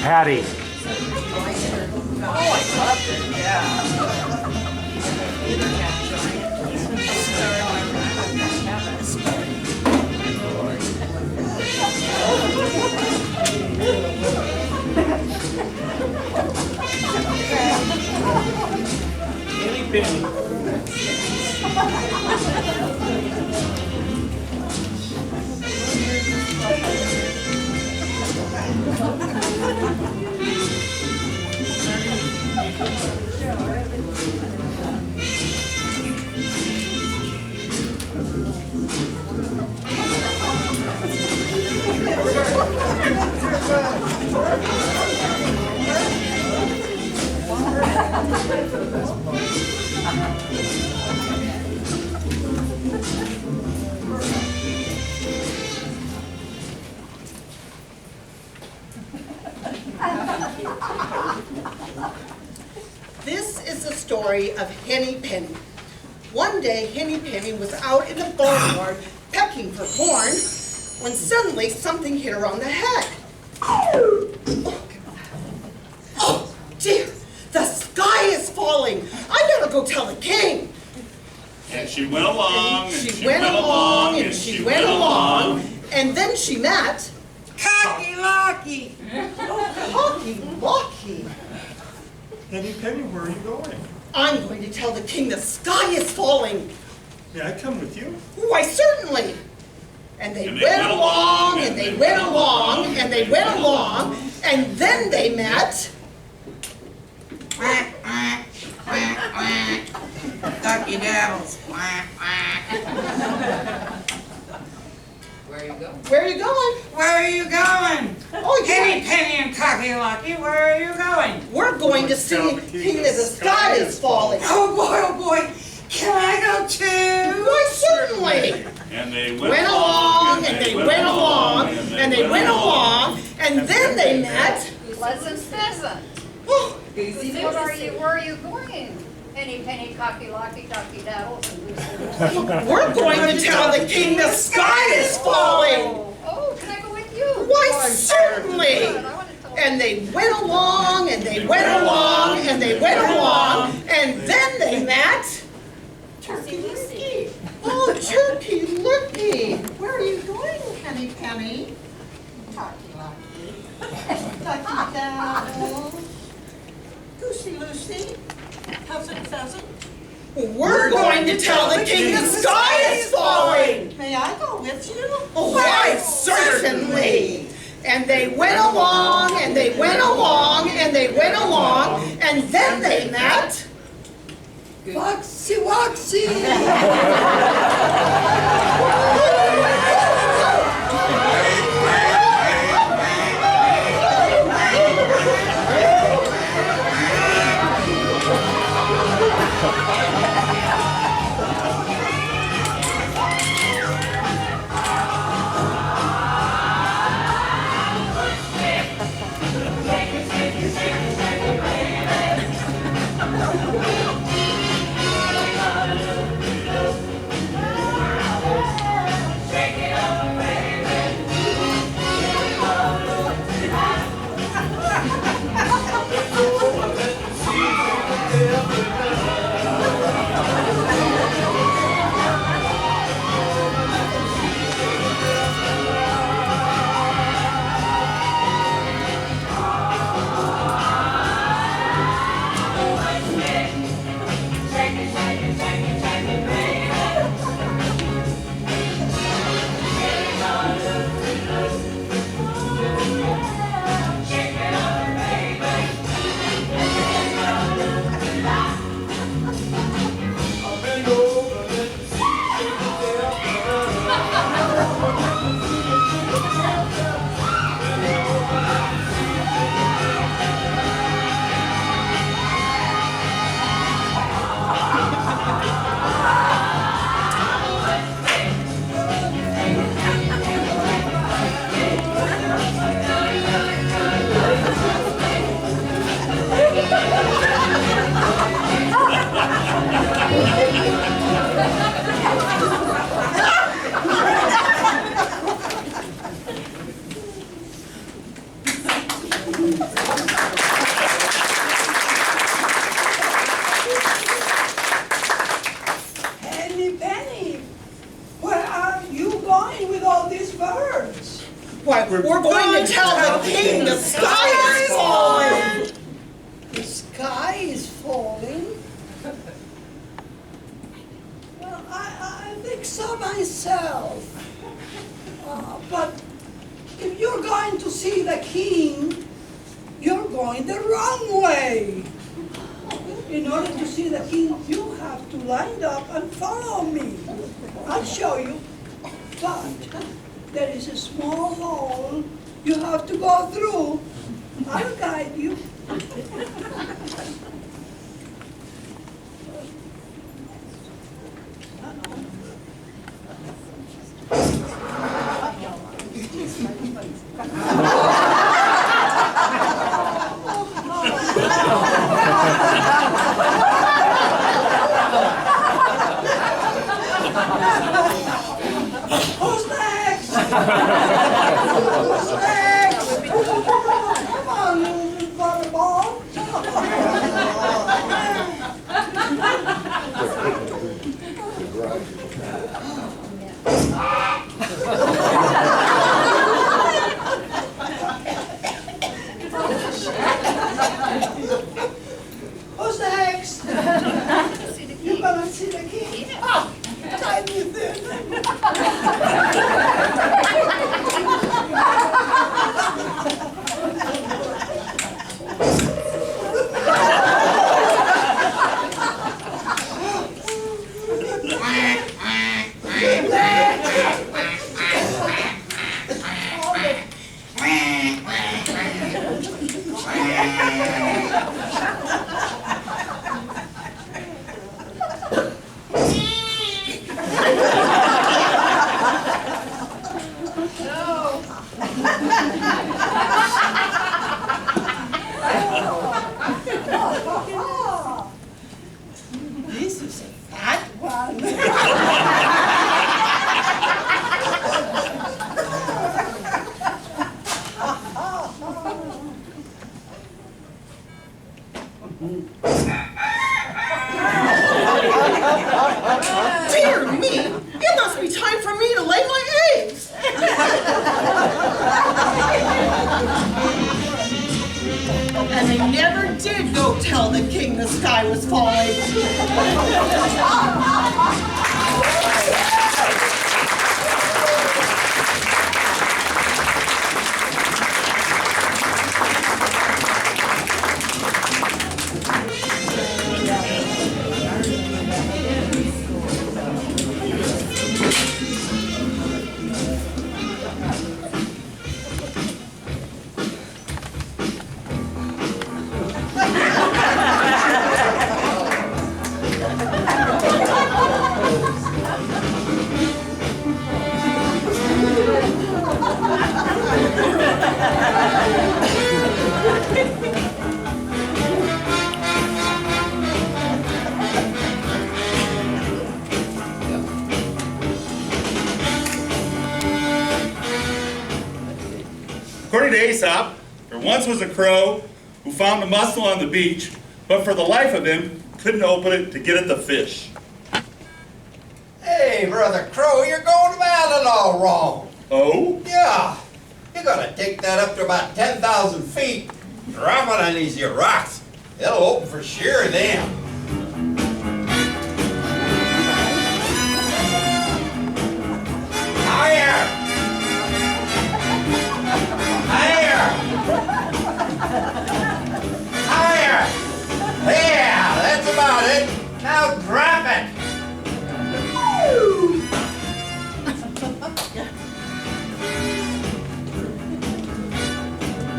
Patty. Oh, I loved it, yeah. Any penny. This is the story of Henny Penny. One day, Henny Penny was out in the barnyard pecking for corn when suddenly something hit her on the head. Oh dear, the sky is falling. I better go tell the king. And she went along, and She went along, and she went along, and then she met Cocky Locky! Cocky Locky. Henny Penny, where are you going? I'm going to tell the king the sky is falling. May I come with you? Why, certainly. And they went along, and they went along, and they went along, and then they met Quack, quack, quack, quack. Ducky Daddles, quack, quack. Where are you going? Where are you going? Where are you going? Oh, Henny yeah. Penny and Cocky Locky, where are you going? We're going to see King that the sky is falling. Oh boy, can I go too? Why, certainly. and they Went along, and they went along, and they went along, and then they met. Pleasant Pheasant. Oh, Where are you going? Henny Penny, Cocky Locky, Ducky Daddles, and Goosey Goosey. we're going to tell the king the sky is falling. Oh, can I go with you? Why, certainly. Good, I want to tell And they went along, and they went along, and they went along, and then they met Turkey Lurkey. Oh, Turkey Lurkey. Where are you going, Henny Penny? Cocky Locky, Ducky Daddle, Goosey Lucy, Pleasant Pheasant. We're going to tell the king the sky is falling. May I go with you? Oh, why, certainly. And they went along, and they went along, and they went along, and then they met Foxy Woxy! Why, we're going to tell the king the sky is falling. The sky is falling? Well, I think so myself. But if you're going to see the king, you're going the wrong way. In order to see the king, you have to line up and follow me. I'll show you. But there is a small hole you have to go through. I'll guide you. Who's next? Who's next? Come on, you volleyball. Who's next? You gonna see the king? Ah, time you then. This is a fat one. Dear me, it must be time for me to lay my eggs. And they never did go tell the king the sky was falling. According to Aesop, there once was a crow who found a mussel on the beach, but for the life of him, couldn't open it to get at the fish. Hey, Brother Crow, you're going about it all wrong. Oh? Yeah, you gotta take that up to about 10,000 feet, drop it on these here rocks. It'll open for sure then. Higher! Higher! Higher! Yeah, that's about it. Now drop it.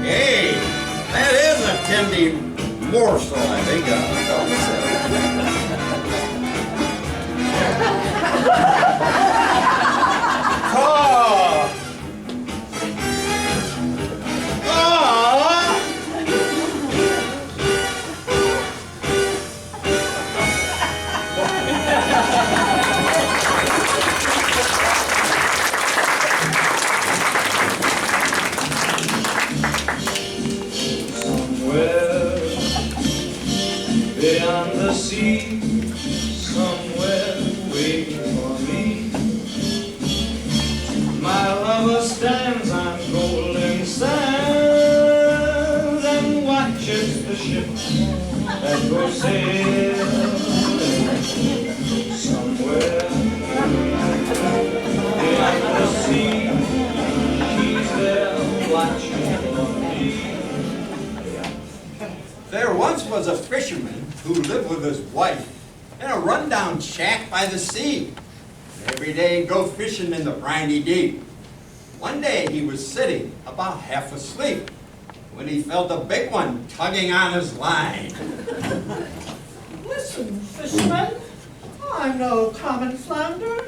Hey, that is a tendy morsel, I think. Oh! Oh! Somewhere beyond the sea, go sail somewhere in the sea. She's there watching for me. There once was a fisherman who lived with his wife in a rundown shack by the sea. Every day he'd go fishing in the briny deep. One day he was sitting about half asleep when he felt a big one tugging on his line. Listen, fisherman, I'm no common flounder.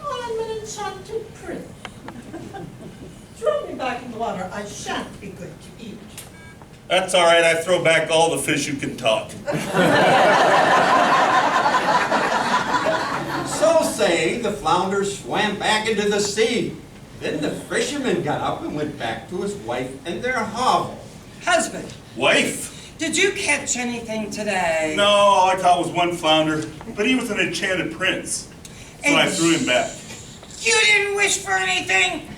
I'm an enchanted prince. Throw me back in the water. I shan't be good to eat. That's all right, I throw back all the fish who can talk. So saying, the flounder swam back into the sea. Then the fisherman got up and went back to his wife and their hovel. Husband, Wife? did you catch anything today? No, all I caught was one flounder, but he was an enchanted prince, so I threw him back. You didn't wish for anything?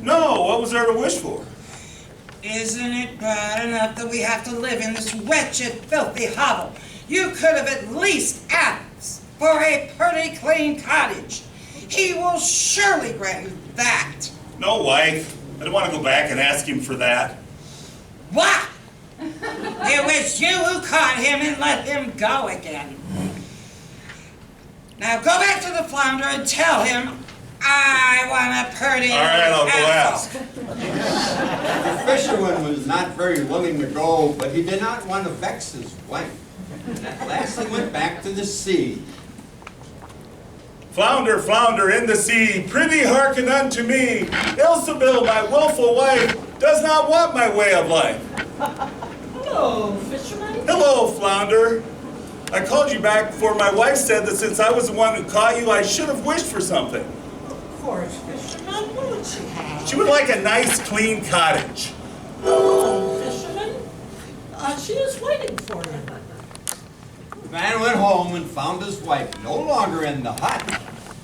No, what was there to wish for? Isn't it bad enough that we have to live in this wretched, filthy hovel? You could have at least asked for a pretty clean cottage. He will surely grant you that. No, wife. I don't want to go back and ask him for that. What? It was you who caught him and let him go again. Now go back to the flounder and tell him I want a pretty All right, I'll go ask. The fisherman was not very willing to go, but he did not want to vex his wife. And at last he went back to the sea. Flounder, flounder in the sea, prithee hearken unto me. Ilsebil, my willful wife, does not want my way of life. Hello, fisherman. Hello, flounder. I called you back for my wife said that since I was the one who caught you, I should have wished for something. Of course, fisherman. What would she have? She would like a nice, clean cottage. Oh, fisherman. She is waiting for you. The man went home and found his wife no longer in the hut,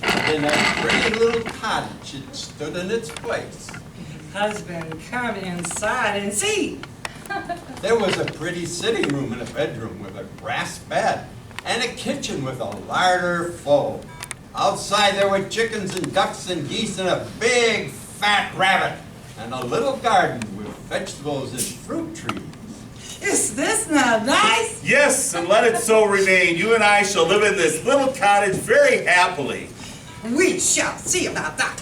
but in a pretty little cottage that stood in its place. Husband, come inside and see. There was a pretty sitting room and a bedroom with a brass bed, and a kitchen with a larder full. Outside there were chickens and ducks and geese and a big fat rabbit, and a little garden with vegetables and fruit trees. Is this not nice? Yes, and let it so remain. You and I shall live in this little cottage very happily. We shall see about that.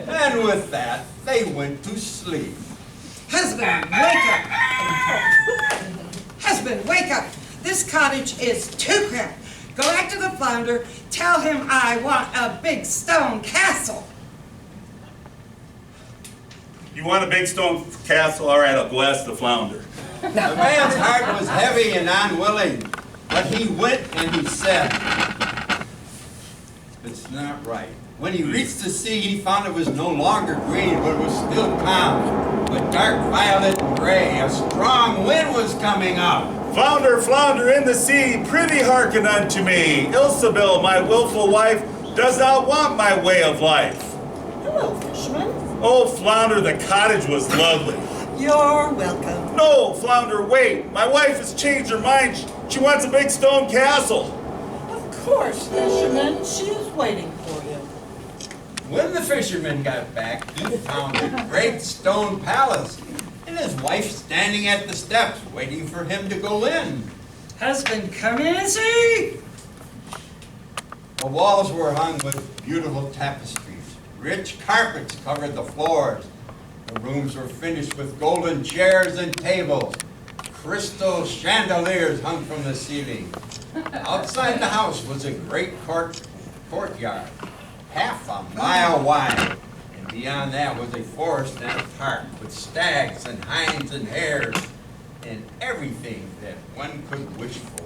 And with that, they went to sleep. Husband, wake up. Husband, wake up. This cottage is too cramped. Go back to the flounder. Tell him I want a big stone castle. You want a big stone castle? All right, I'll go ask the flounder. The man's heart was heavy and unwilling, but he went and he said, "It's not right." When he reached the sea, he found it was no longer green, but it was still calm, but dark violet and gray. A strong wind was coming up. Flounder, flounder in the sea, prithee hearken unto me. Ilsebil, my willful wife, does not want my way of life. Hello, fisherman. Oh, flounder, the cottage was lovely. You're welcome. No, flounder, wait. My wife has changed her mind. She wants a big stone castle. Of course, fisherman. She is waiting for you. When the fisherman got back, he found a great stone palace, and his wife standing at the steps, waiting for him to go in. Husband, come in and see. The walls were hung with beautiful tapestries. Rich carpets covered the floors. The rooms were finished with golden chairs and tables. Crystal chandeliers hung from the ceiling. Outside the house was a great courtyard, half a mile wide. And beyond that was a forest and a park with stags and hinds and hares and everything that one could wish for.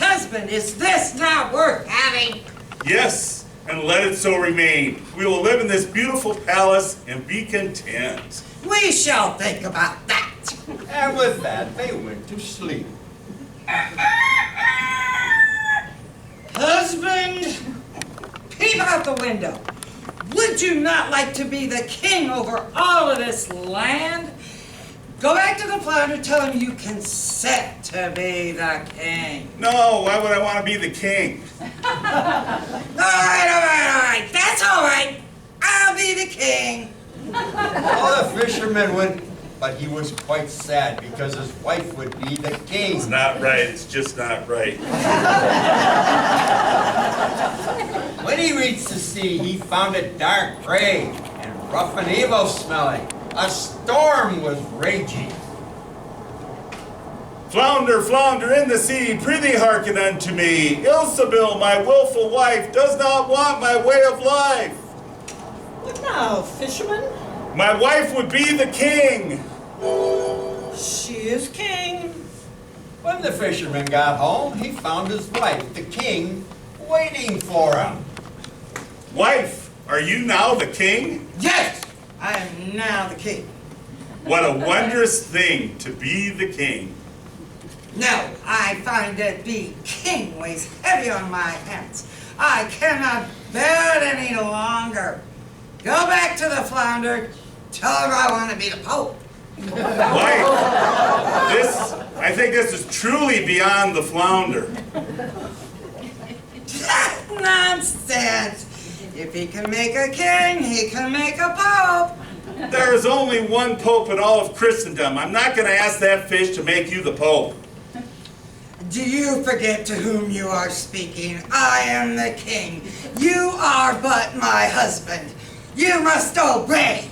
Husband, is this not worth having? Yes, and let it so remain. We will live in this beautiful palace and be content. We shall think about that. And with that, they went to sleep. Husband, peep out the window. Would you not like to be the king over all of this land? Go back to the flounder, tell him you consent to be the king. No, why would I want to be the king? All right, that's all right. I'll be the king. All the fishermen went, but he was quite sad because his wife would be the king. It's not right, it's just not right. When he reached the sea, he found it dark gray and rough and evil smelling. A storm was raging. Flounder, flounder in the sea, prithee hearken unto me. Ilsebil, my wilful wife, does not want my way of life. What now, fisherman? My wife would be the king. She is king. When the fisherman got home, he found his wife, the king, waiting for him. Wife, are you now the king? Yes, I am now the king. What a wondrous thing to be the king. No, I find that being king weighs heavy on my hands. I cannot bear it any longer. Go back to the flounder, tell him I want to be the pope. Wife, I think this is truly beyond the flounder. Nonsense. If he can make a king, he can make a pope. There is only one pope in all of Christendom. I'm not going to ask that fish to make you the pope. Do you forget to whom you are speaking? I am the king. You are but my husband. You must obey.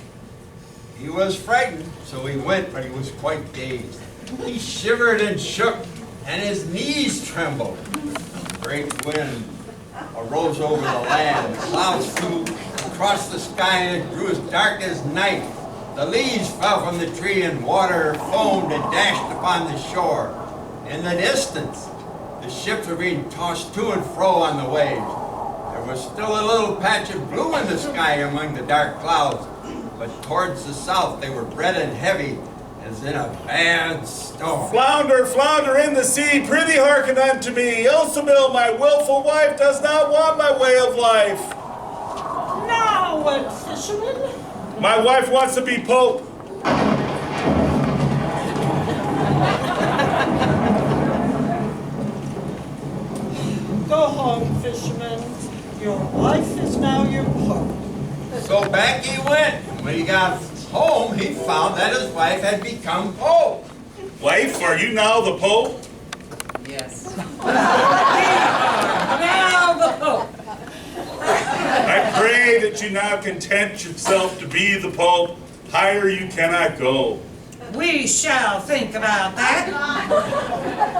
He was frightened, so he went, but he was quite dazed. He shivered and shook, and his knees trembled. A great wind arose over the land. The clouds flew across the sky, and it grew as dark as night. The leaves fell from the tree, and water foamed and dashed upon the shore. In the distance, the ships were being tossed to and fro on the waves. There was still a little patch of blue in the sky among the dark clouds, but towards the south they were red and heavy, as in a bad storm. Flounder, flounder in the sea, prithee hearken unto me. Ilsebil, my wilful wife, does not want my way of life. Now what, fisherman? My wife wants to be pope. Go home, fisherman. Your wife is now your pope. So back he went. When he got home, he found that his wife had become pope. Wife, are you now the pope? Yes. Now the pope. I pray that you now content yourself to be the pope. Higher you cannot go. We shall think about that.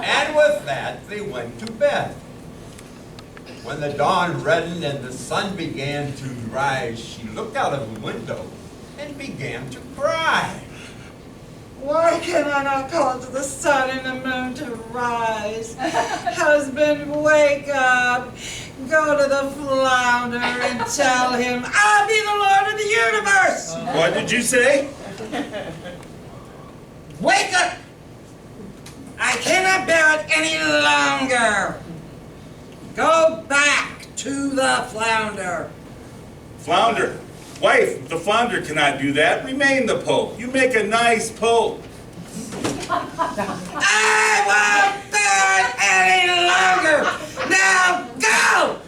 And with that, they went to bed. When the dawn reddened and the sun began to rise, she looked out of the window and began to cry. Why can I not call to the sun and the moon to rise? Husband, wake up. Go to the flounder and tell him I'll be the Lord of the universe. What did you say? Wake up! I cannot bear it any longer. Go back to the flounder. Flounder. Wife, the flounder cannot do that. Remain the pope. You make a nice pope. I won't bear it any longer. Now go!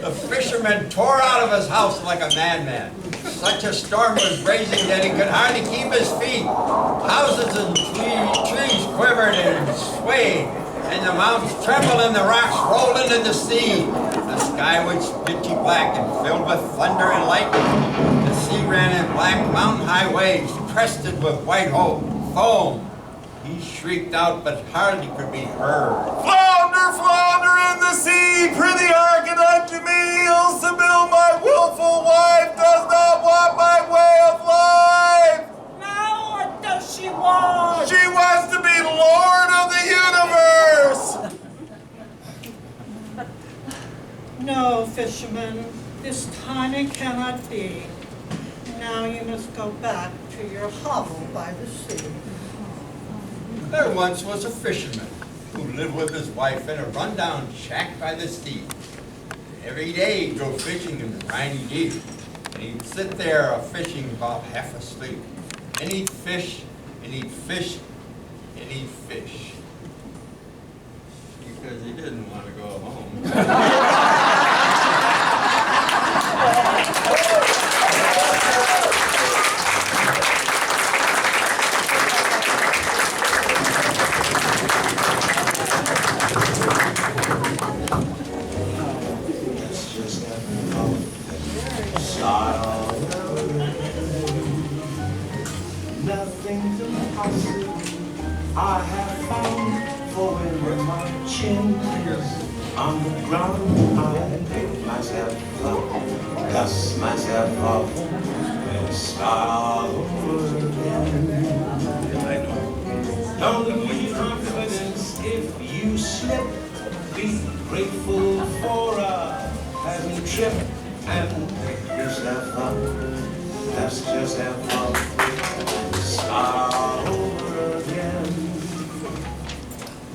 The fisherman tore out of his house like a madman. Such a storm was raging that he could hardly keep his feet. Houses and trees quivered and swayed, and the mountains trembled and the rocks rolled into the sea. The sky was pitchy black and filled with thunder and lightning. The sea ran in black mountain-high waves, crested with white foam. He shrieked out, but hardly could be heard. Flounder, flounder in the sea, prithee hearken unto me. Ilsebil, my wilful wife, does not want my way of life. Now what does she want? She wants to be Lord of the universe. No, fisherman. This time it cannot be. Now you must go back to your hovel by the sea. There once was a fisherman who lived with his wife in a rundown shack by the sea. Every day he'd go fishing in the briny deep, and he'd sit there fishing about half asleep. And he'd fish and he'd fish and he'd fish. Because he didn't want to go home. Nothing's impossible. I have found for when my chin is on the ground, I pick myself up, dust myself off, and start over again. Don't be confidence if you slip. Be grateful for a pleasant trip and pick yourself up. Dust yourself off, start over again.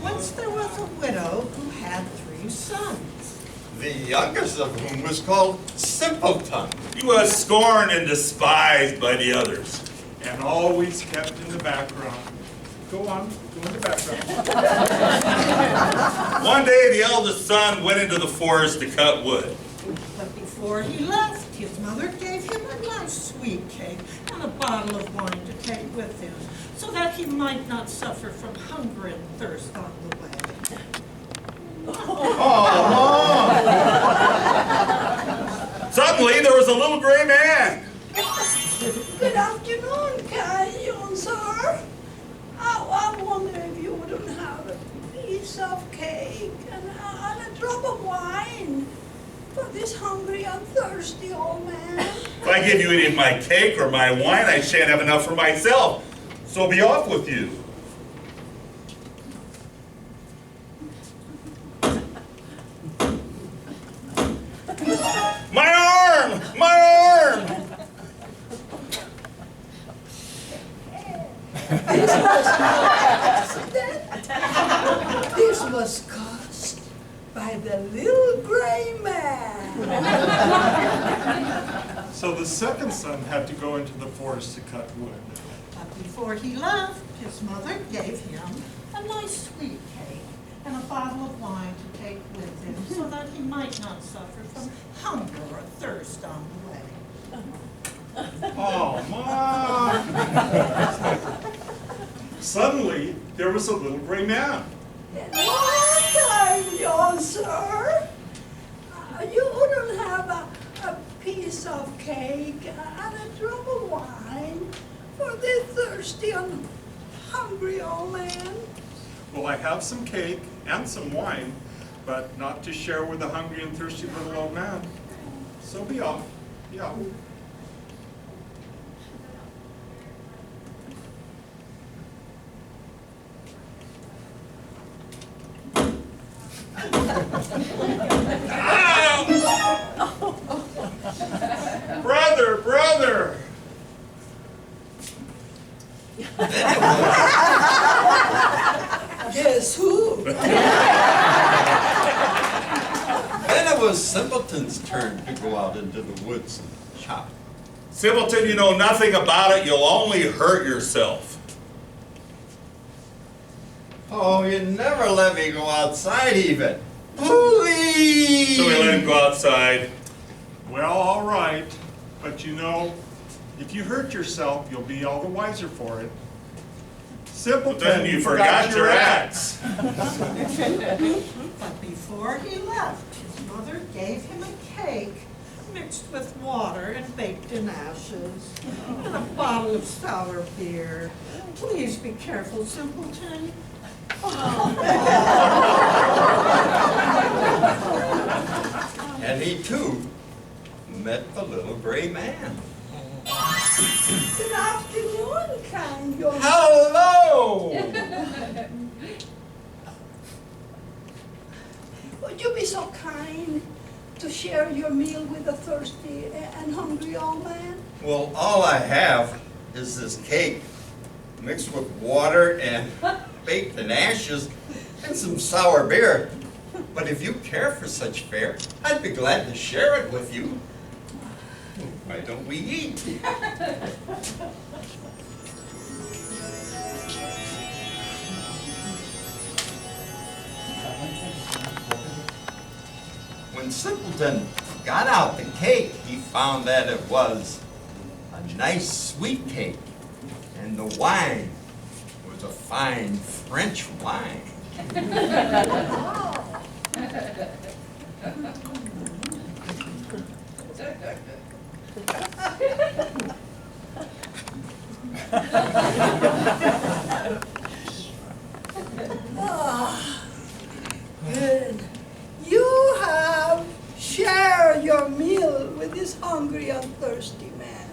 Once there was a widow who had 3 sons. The youngest of whom was called Simpleton. He was scorned and despised by the others. And always kept in the background. Go on, go in the background. One day, the eldest son went into the forest to cut wood. But before he left, his mother gave him a nice sweet cake and a bottle of wine to take with him, so that he might not suffer from hunger and thirst on the way. Suddenly, there was a little gray man. Good afternoon, kind young sir. I wonder if you wouldn't have a piece of cake and a drop of wine for this hungry and thirsty old man. If I give you any of my cake or my wine, I shan't have enough for myself. So be off with you. My arm! My arm! This was caused by the little gray man. So the second son had to go into the forest to cut wood. But before he left, his mother gave him a nice sweet cake and a bottle of wine to take with him, so that he might not suffer from hunger or thirst on the way. Oh, Mom! Suddenly, there was a little gray man. Kind young sir. You wouldn't have a piece of cake and a drop of wine for this thirsty and hungry old man. Well, I have some cake and some wine, but not to share with the hungry and thirsty little old man. So be off. Be off. Brother, brother! Guess who? Then it was Simpleton's turn to go out into the woods and chop. Simpleton, you know nothing about it. You'll only hurt yourself. Oh, you never let me go outside even. Please! So we let him go outside. Well, all right. But you know, if you hurt yourself, you'll be all the wiser for it. Simpleton, Then you forgot your axe. But before he left, his mother gave him a cake mixed with water and baked in ashes, and a bottle of sour beer. Please be careful, Simpleton. And he too met the little gray man. Good afternoon, kind young Hello! Would you be so kind to share your meal with a thirsty and hungry old man? Well, all I have is this cake mixed with water and baked in ashes and some sour beer. But if you care for such fare, I'd be glad to share it with you. Why don't we eat? When Simpleton got out the cake, he found that it was a nice sweet cake, and the wine was a fine French wine. Good. You have shared your meal with this hungry and thirsty man.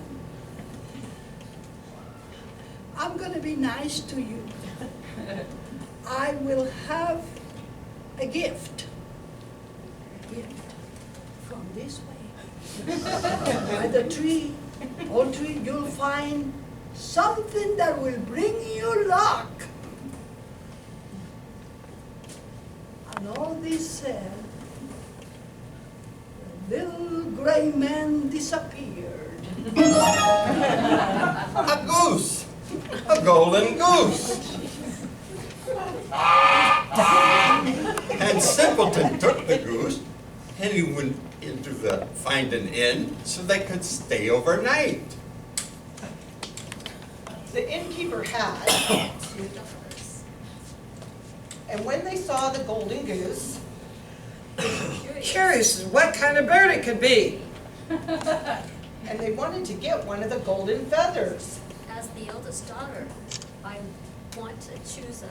I'm going to be nice to you. I will have a gift. A gift from this way. By the tree, old tree, you'll find something that will bring you luck. And all this said, the little gray man disappeared. A goose! A golden goose! And Simpleton took the goose and he went into find an inn so they could stay overnight. The innkeeper had $2. And when they saw the golden goose, Curious as what kind of bird it could be. and they wanted to get one of the golden feathers. As the eldest daughter, I want to choose a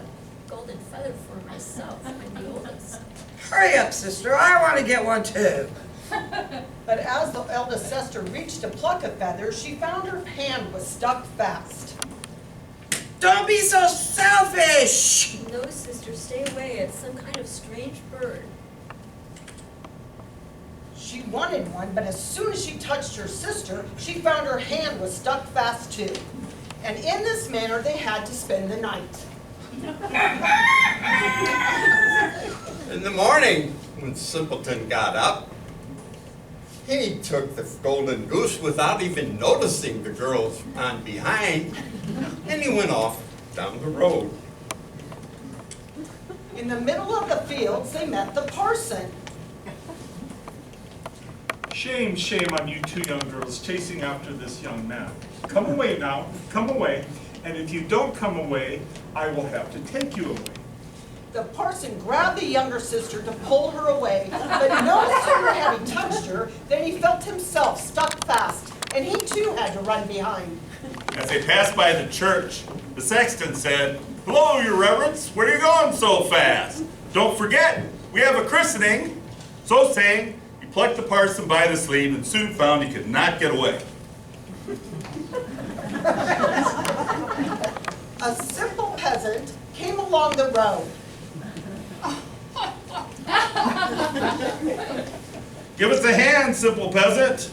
golden feather for myself. I'm the oldest. Hurry up, sister, I want to get one too. But as the eldest sister reached to pluck a feather, she found her hand was stuck fast. Don't be so selfish. No, sister, stay away. It's some kind of strange bird. She wanted one, but as soon as she touched her sister, she found her hand was stuck fast too. And in this manner, they had to spend the night. In the morning, when Simpleton got up, he took the golden goose without even noticing the girls on behind, and he went off down the road. In the middle of the fields, they met the parson. Shame, shame on you two young girls chasing after this young man. Come away now, come away, and if you don't come away, I will have to take you away. The parson grabbed the younger sister to pull her away, but no sooner had he touched her than he felt himself stuck fast, and he too had to run behind. As they passed by the church, the sexton said, "Hello, your reverence, where are you going so fast? Don't forget, we have a christening." So saying, he plucked the parson by the sleeve and soon found he could not get away. A simple peasant came along the road. Give us a hand, simple peasant.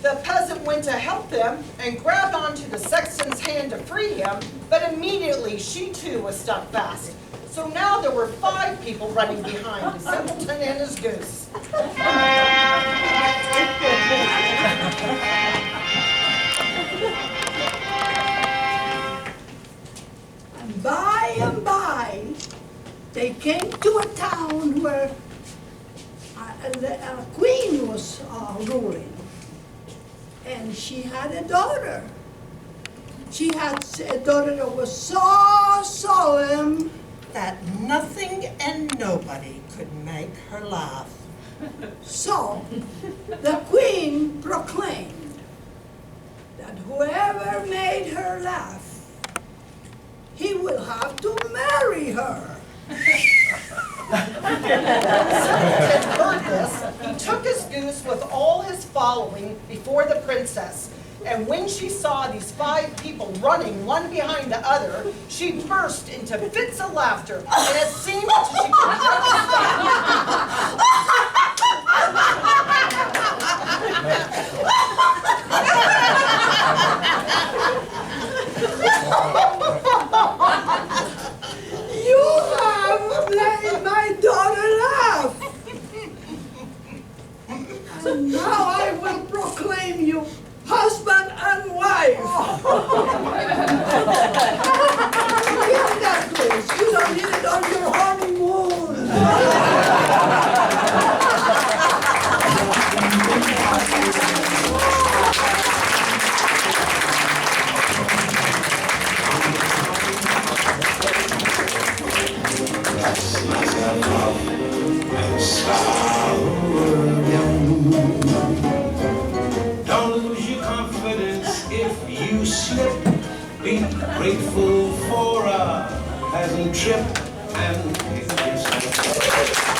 The peasant went to help them and grabbed onto the sexton's hand to free him, but immediately she too was stuck fast. So now there were 5 people running behind the simpleton and his goose. And by, they came to a town where a queen was ruling. And she had a daughter. She had a daughter that was so solemn That nothing and nobody could make her laugh. So the queen proclaimed that whoever made her laugh, he will have to marry her. Simpleton heard this. He took his goose with all his following before the princess. And when she saw these 5 people running one behind the other, she burst into fits of laughter. And it seemed that she could You have made my daughter laugh. And now I will proclaim you husband and wife. you slip, be grateful for a pleasant trip and give yourself